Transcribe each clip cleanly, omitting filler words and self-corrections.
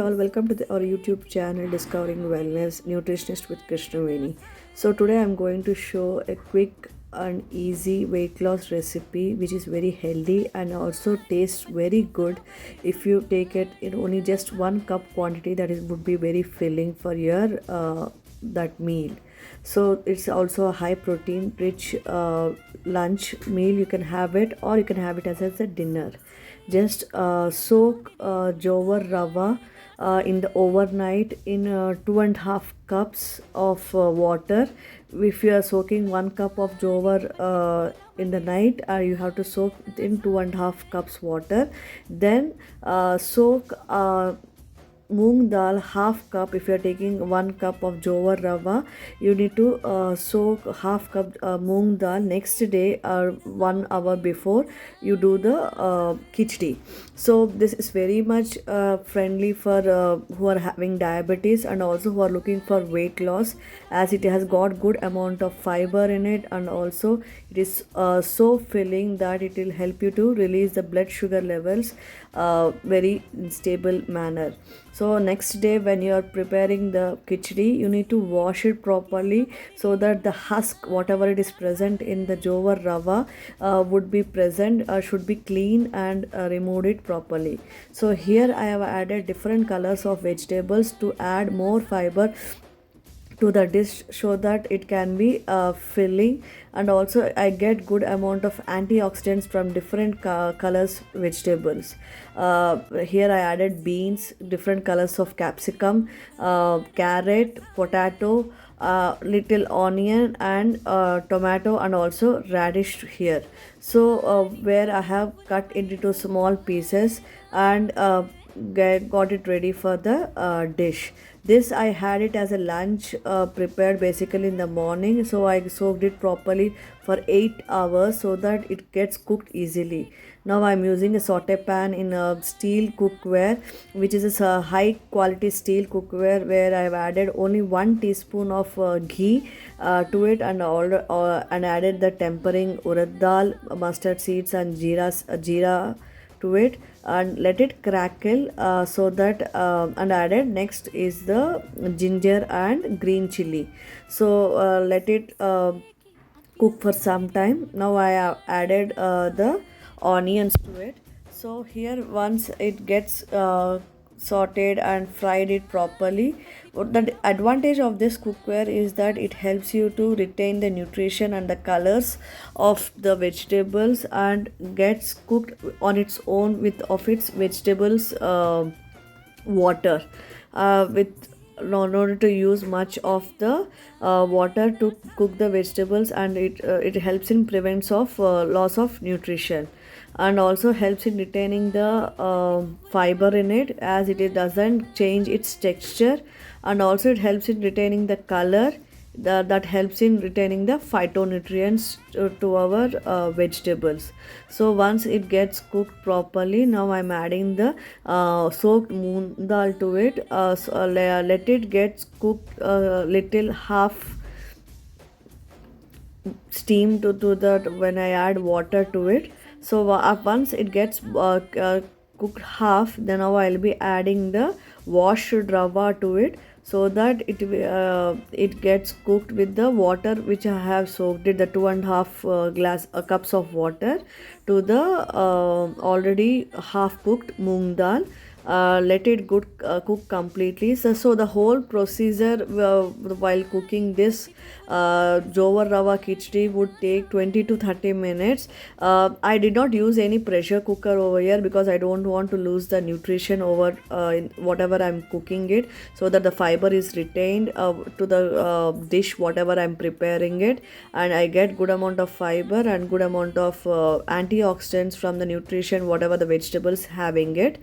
all, welcome to our YouTube channel Discovering Wellness Nutritionist with Krishnaveni. So today I'm going to show a quick and easy weight loss recipe which is very healthy and also tastes very good. If you take it in only just 1 cup quantity, that is would be very filling for your that meal. So it's also a high protein rich lunch meal. You can have it or you can have it as a dinner. Just soak jowar rava in the overnight in 2.5 cups of water. If you are soaking 1 cup of jowar in the night, you have to soak in 2.5 cups water. Then soak moong dal half 1 cup. If you are taking 1 cup of jowar rava, you need to soak half 1 cup moong dal next day or 1 hour before you do the khichdi. So this is very much friendly for who are having diabetes and also who are looking for weight loss, as it has got good amount of fiber in it, and also it is so filling that it will help you to release the blood sugar levels very stable manner. So next day when you are preparing the khichdi, you need to wash it properly so that the husk, whatever it is present in the jowar rava, would be present, should be clean and removed it properly. So here I have added different colors of vegetables to add more fiber to the dish so that it can be filling, and also I get good amount of antioxidants from different colors vegetables. Here I added beans, different colors of capsicum, carrot, potato, little onion and tomato, and also radish here. So where I have cut into small pieces and got it ready for the dish. This I had it as a lunch prepared basically in the morning, so I soaked it properly for 8 hours so that it gets cooked easily. Now I'm using a saute pan in a steel cookware, which is a high quality steel cookware, where I've added only 1 teaspoon of ghee to it, and and added the tempering urad dal, mustard seeds and jeera to it, and let it crackle so that and added next is the ginger and green chili. So let it cook for some time. Now I have added the onions to it. So here once it gets sauteed and fried it properly, the advantage of this cookware is that it helps you to retain the nutrition and the colors of the vegetables and gets cooked on its own with of its vegetables water, with no order to use much of the water to cook the vegetables, and it helps in prevents of loss of nutrition, and also helps in retaining the fiber in it, as doesn't change its texture, and also it helps in retaining the color. That helps in retaining the phytonutrients to our vegetables. So once it gets cooked properly, now I'm adding the soaked moong dal to it. Let it get cooked little half steam to that when I add water to it. So once it gets cooked half, then now I'll be adding the washed rava to it, so that it gets cooked with the water which I have soaked it, the 2.5 cups of water to the already half cooked moong dal. Let it cook completely. So the whole procedure while cooking this jowar rava khichdi would take 20 to 30 minutes. I did not use any pressure cooker over here because I don't want to lose the nutrition over in whatever I'm cooking it, so that the fiber is retained to the dish whatever I'm preparing it, and I get good amount of fiber and good amount of antioxidants from the nutrition whatever the vegetables having it.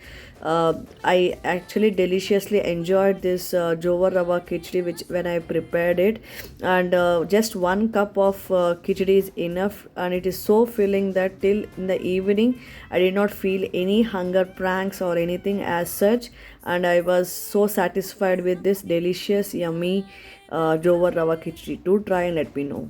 I actually deliciously enjoyed this jowar rava khichdi which when I prepared it, and just 1 cup of khichdi is enough, and it is so filling that till in the evening I did not feel any hunger pranks or anything as such, and I was so satisfied with this delicious yummy jowar rava khichdi. Do try and let me know.